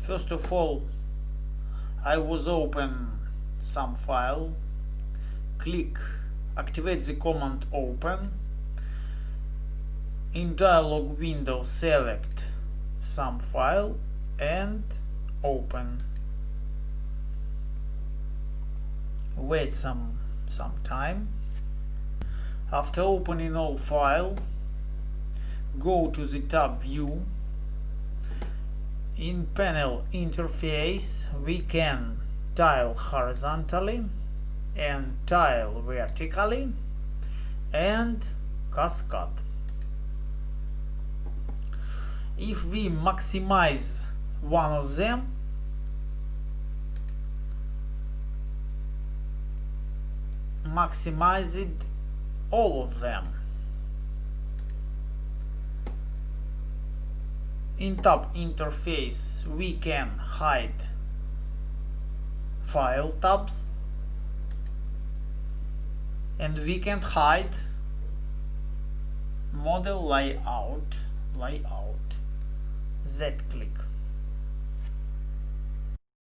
First of all, I was open some file, click activate the command open. In dialog window select some file and open. Wait some time. After opening all file, go to the tab view. In panel interface we can tile horizontally and tile vertically and cascade. If we maximize one of them, maximize it all of them. In tab interface we can hide file tabs and we can hide model layout. Z click.